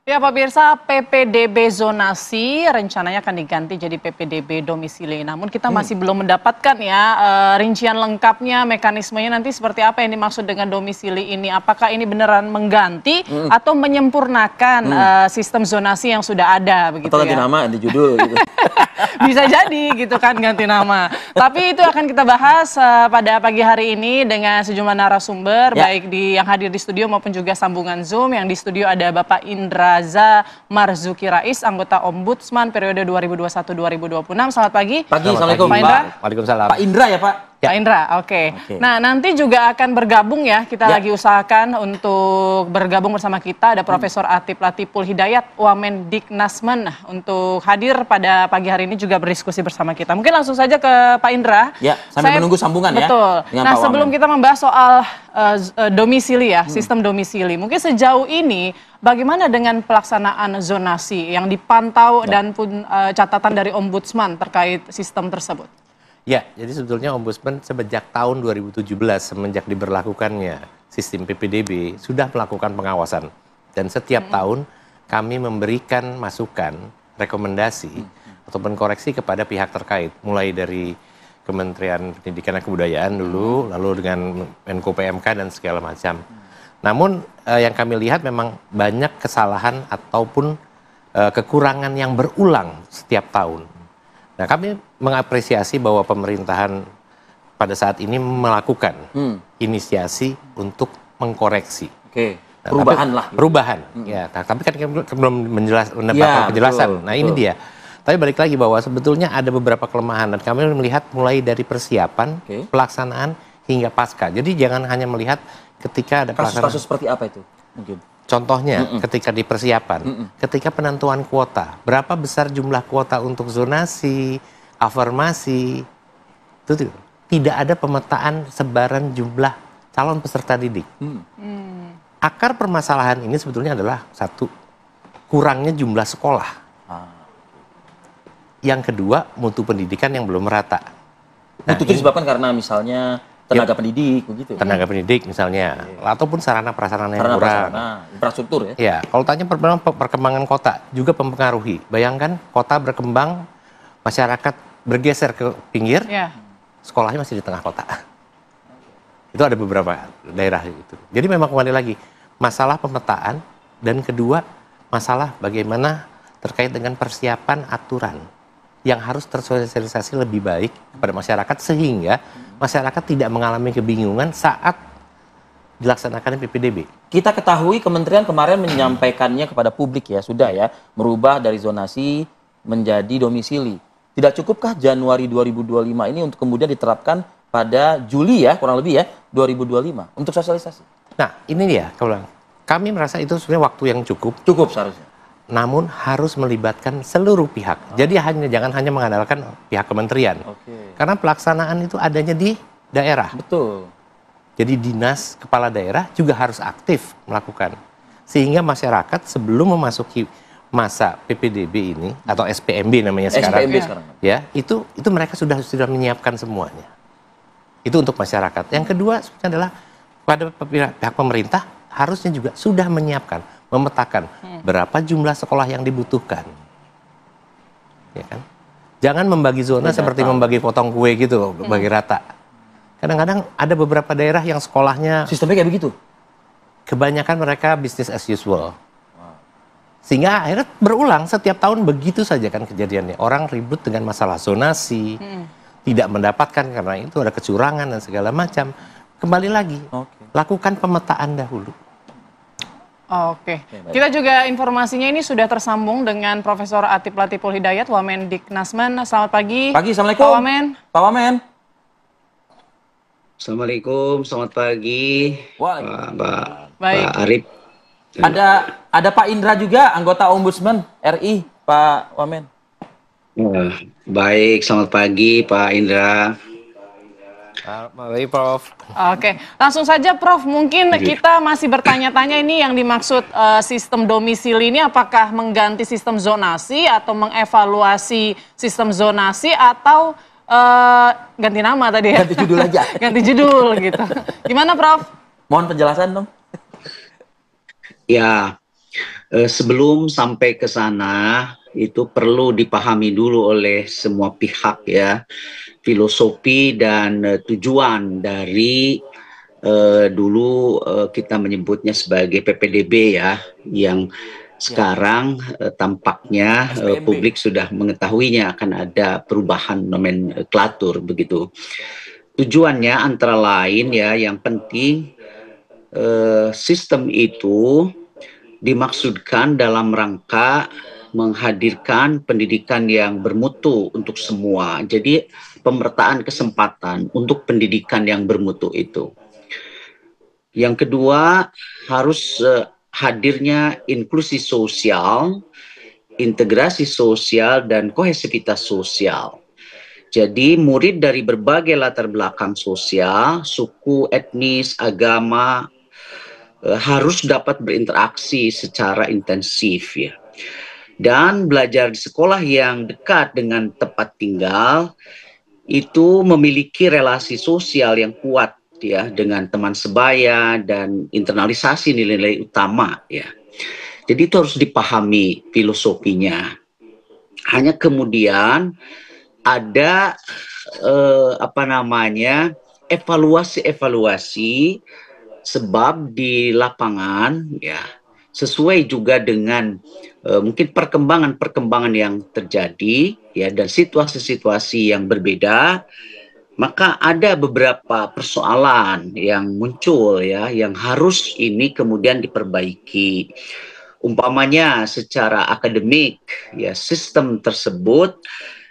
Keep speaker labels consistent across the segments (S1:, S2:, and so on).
S1: Ya, Pak Pemirsa, PPDB zonasi rencananya akan diganti jadi PPDB domisili. Namun kita masih belum mendapatkan ya rincian lengkapnya, mekanismenya nanti seperti apa yang dimaksud dengan domisili ini. Apakah ini beneran mengganti atau menyempurnakan sistem zonasi yang sudah ada begitu
S2: Atau ganti
S1: ya?
S2: nama, ganti judul gitu.
S1: Bisa jadi gitu kan ganti nama. Tapi itu akan kita bahas pada pagi hari ini dengan sejumlah narasumber
S2: Ya.
S1: baik yang hadir di studio maupun juga sambungan Zoom. Yang di studio ada Bapak Indraza Marzuki Rais, anggota Ombudsman periode 2021-2026. Selamat pagi.
S2: Pagi, Assalamualaikum.
S1: Pak Indra.
S3: Waalaikumsalam.
S2: Pak Indra ya Pak?
S1: Pak Indra, oke. Nah, nanti juga akan bergabung ya. Kita
S2: Ya.
S1: lagi usahakan untuk bergabung bersama kita. Ada Profesor Atif Latiful Hidayat, Wamendiknasmen, untuk hadir pada pagi hari ini juga berdiskusi bersama kita. Mungkin langsung saja ke Pak Indra.
S2: Ya, sambil menunggu sambungan ya.
S1: Betul.
S2: Dengan
S1: Nah,
S2: Pak
S1: sebelum
S2: Wamen.
S1: kita membahas soal domisili ya, sistem domisili. Mungkin sejauh ini bagaimana dengan pelaksanaan zonasi yang dipantau dan pun catatan dari Ombudsman terkait sistem tersebut?
S3: Ya, jadi sebetulnya Ombudsman sejak tahun 2017 semenjak diberlakukannya sistem PPDB sudah melakukan pengawasan dan setiap tahun kami memberikan masukan, rekomendasi ataupun koreksi kepada pihak terkait, mulai dari Kementerian Pendidikan dan Kebudayaan dulu, lalu dengan Menko PMK dan segala macam. Namun yang kami lihat memang banyak kesalahan ataupun kekurangan yang berulang setiap tahun. Nah, kami mengapresiasi bahwa pemerintahan pada saat ini melakukan inisiasi untuk mengkoreksi.
S2: Oke,
S3: Nah,
S2: perubahan
S3: tapi,
S2: lah.
S3: Perubahan, ya. Nah, tapi kan kami belum mendapatkan
S2: Ya,
S3: penjelasan.
S2: betul,
S3: Nah, ini
S2: betul.
S3: dia. Tapi balik lagi bahwa sebetulnya ada beberapa kelemahan dan kami melihat mulai dari persiapan,
S2: Oke.
S3: pelaksanaan hingga pasca. Jadi jangan hanya melihat ketika ada pelaksanaan.
S2: Kasus-kasus seperti apa itu? Mungkin.
S3: Contohnya ketika di persiapan, ketika penentuan kuota, berapa besar jumlah kuota untuk zonasi, afirmasi, itu tidak ada pemetaan sebaran jumlah calon peserta didik. Akar permasalahan ini sebetulnya adalah satu, kurangnya jumlah sekolah. Yang kedua, mutu pendidikan yang belum merata. Nah,
S2: Itu disebabkan karena misalnya tenaga pendidik begitu.
S3: tenaga pendidik misalnya, ataupun sarana prasarana yang
S2: Karena
S3: kurang.
S2: infrastruktur ya.
S3: Ya, kalau tanya perkembangan kota juga mempengaruhi. Bayangkan kota berkembang, masyarakat bergeser ke pinggir,
S1: Ya.
S3: sekolahnya masih di tengah kota. Itu ada beberapa daerah itu. Jadi memang kembali lagi, masalah pemetaan dan kedua masalah bagaimana terkait dengan persiapan aturan yang harus tersosialisasi lebih baik kepada masyarakat sehingga masyarakat tidak mengalami kebingungan saat dilaksanakan PPDB.
S2: Kita ketahui kementerian kemarin menyampaikannya kepada publik ya, sudah ya, merubah dari zonasi menjadi domisili. Tidak cukupkah Januari 2025 ini untuk kemudian diterapkan pada Juli ya, kurang lebih ya, 2025 untuk sosialisasi?
S3: Nah, ini dia, kami merasa itu sebenarnya waktu yang cukup,
S2: Cukup seharusnya.
S3: namun harus melibatkan seluruh pihak. Jadi jangan hanya mengandalkan pihak kementerian.
S2: Oke.
S3: Karena pelaksanaan itu adanya di daerah.
S2: Betul.
S3: Jadi dinas kepala daerah juga harus aktif melakukan. Sehingga masyarakat sebelum memasuki masa PPDB ini atau SPMB namanya sekarang.
S2: SPMB sekarang.
S3: Ya, itu mereka sudah menyiapkan semuanya. Itu untuk masyarakat. Yang kedua sebenarnya adalah pada pihak pemerintah harusnya juga sudah menyiapkan, memetakan berapa jumlah sekolah yang dibutuhkan. Ya kan? Jangan membagi zona seperti membagi potong kue gitu, bagi rata. Kadang-kadang ada beberapa daerah yang sekolahnya
S2: Sistemnya kayak begitu.
S3: kebanyakan mereka business as usual. Sehingga akhirnya berulang setiap tahun begitu saja kan kejadiannya. Orang ribut dengan masalah zonasi, tidak mendapatkan karena itu ada kecurangan dan segala macam. Kembali lagi, lakukan pemetaan dahulu.
S1: Oke.
S2: baik.
S1: Kita juga informasinya ini sudah tersambung dengan Profesor Atif Latiful Hidayat, Wamendiknasmen. Selamat pagi.
S2: Pagi, Assalamualaikum.
S1: Pak Wamen.
S2: Pak Wamen.
S4: Assalamualaikum, selamat pagi,
S2: Waalaikumsalam.
S1: Baik.
S4: Pak Arif.
S2: Ada Pak Indra juga, anggota Ombudsman RI, Pak Wamen.
S4: Baik, selamat pagi Pak Indra.
S3: Mari Prof.
S1: Oke, langsung saja Prof. Mungkin kita masih bertanya-tanya ini yang dimaksud sistem domisili ini apakah mengganti sistem zonasi atau mengevaluasi sistem zonasi atau ganti nama tadi ya?
S2: Ganti judul aja.
S1: Ganti judul gitu. Gimana Prof?
S2: Mohon penjelasan dong.
S4: Ya, Sebelum sampai ke sana, itu perlu dipahami dulu oleh semua pihak ya, filosofi dan tujuan dari dulu kita menyebutnya sebagai PPDB ya, yang sekarang tampaknya
S2: SPMB.
S4: publik sudah mengetahuinya akan ada perubahan nomenklatur begitu. Tujuannya antara lain ya, yang penting sistem itu dimaksudkan dalam rangka menghadirkan pendidikan yang bermutu untuk semua. Jadi pemerataan kesempatan untuk pendidikan yang bermutu itu. Yang kedua, harus hadirnya inklusi sosial, integrasi sosial, dan kohesivitas sosial. Jadi murid dari berbagai latar belakang sosial, suku, etnis, agama, harus dapat berinteraksi secara intensif ya. Dan belajar di sekolah yang dekat dengan tempat tinggal itu memiliki relasi sosial yang kuat ya dengan teman sebaya dan internalisasi nilai-nilai utama ya. Jadi itu harus dipahami filosofinya. Hanya kemudian ada evaluasi sebab di lapangan ya sesuai juga dengan mungkin perkembangan yang terjadi ya dan situasi-situasi yang berbeda, maka ada beberapa persoalan yang muncul ya yang harus ini kemudian diperbaiki. Umpamanya secara akademik ya sistem tersebut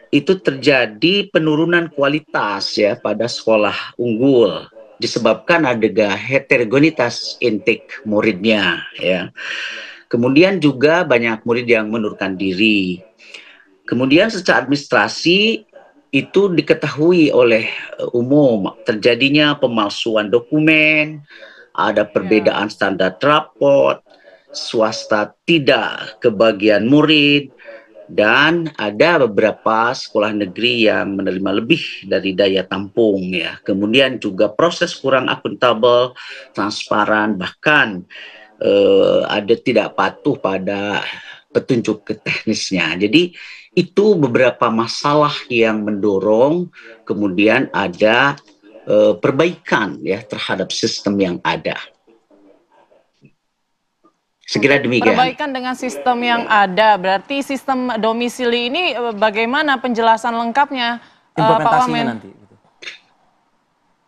S4: itu terjadi penurunan kualitas ya pada sekolah unggul disebabkan ada heterogenitas intake muridnya ya. Kemudian juga banyak murid yang mengundurkan diri. Kemudian secara administrasi itu diketahui oleh umum terjadinya pemalsuan dokumen, ada perbedaan standar raport, swasta tidak kebagian murid, dan ada beberapa sekolah negeri yang menerima lebih dari daya tampung ya. Kemudian juga proses kurang akuntabel, transparan, bahkan ada tidak patuh pada petunjuk teknisnya. Jadi itu beberapa masalah yang mendorong kemudian ada perbaikan ya terhadap sistem yang ada. Sekira demikian.
S1: Perbaikan dengan sistem yang ada, berarti sistem domisili ini bagaimana penjelasan lengkapnya, Pak
S2: Implementasinya
S1: Wamen?
S2: nanti.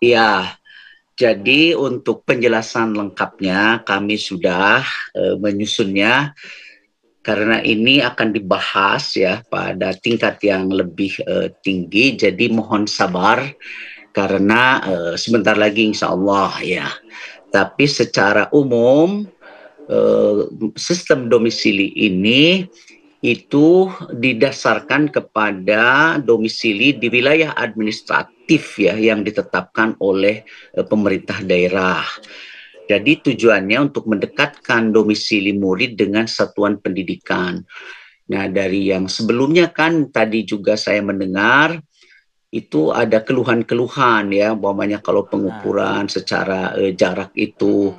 S4: Ya, jadi untuk penjelasan lengkapnya kami sudah menyusunnya karena ini akan dibahas ya pada tingkat yang lebih tinggi. Jadi mohon sabar karena sebentar lagi insya Allah ya. Tapi secara umum sistem domisili ini itu didasarkan kepada domisili di wilayah administratif ya yang ditetapkan oleh pemerintah daerah. Jadi tujuannya untuk mendekatkan domisili murid dengan satuan pendidikan. Nah, dari yang sebelumnya kan tadi juga saya mendengar itu ada keluhan-keluhan ya, umpamanya kalau pengukuran secara jarak itu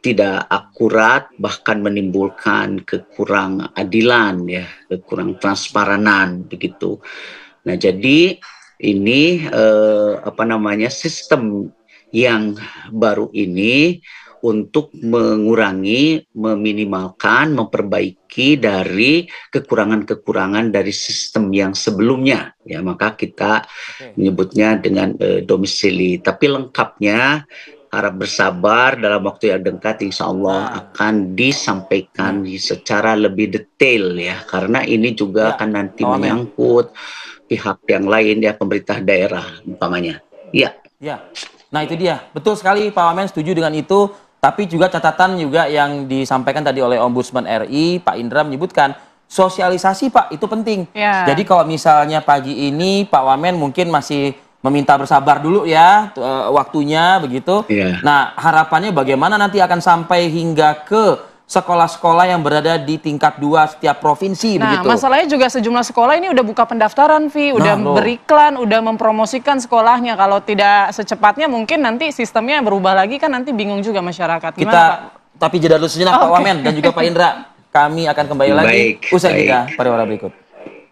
S4: tidak akurat, bahkan menimbulkan kekurang adilan ya, kekurang transparanan begitu. Nah, jadi ini sistem yang baru ini untuk mengurangi, meminimalkan, memperbaiki dari kekurangan-kekurangan dari sistem yang sebelumnya. Ya, maka kita menyebutnya dengan domisili. Tapi lengkapnya harap bersabar dalam waktu yang dekat insya Allah akan disampaikan secara lebih detail ya. Karena ini juga akan nanti menyangkut pihak yang lain ya, pemerintah daerah umpamanya. Ya.
S2: Ya. Nah itu dia, betul sekali Pak Wamen, setuju dengan itu. Tapi juga catatan juga yang disampaikan tadi oleh Ombudsman RI, Pak Indra menyebutkan sosialisasi Pak itu penting.
S1: Ya.
S2: Jadi kalau misalnya pagi ini Pak Wamen mungkin masih meminta bersabar dulu ya waktunya begitu.
S4: Ya.
S2: Nah harapannya bagaimana nanti akan sampai hingga ke sekolah-sekolah yang berada di tingkat 2 setiap provinsi
S1: Nah,
S2: begitu.
S1: masalahnya juga sejumlah sekolah ini udah buka pendaftaran, Vi, udah beriklan, udah mempromosikan sekolahnya. Kalau tidak secepatnya mungkin nanti sistemnya berubah lagi kan nanti bingung juga masyarakat. Gimana, Pak?
S2: Tapi jeda dulu sejenak Pak Wamen dan juga Pak Indra. Kami akan kembali lagi
S4: Baik,
S2: usai
S4: baik.
S2: jeda pada waktu berikut.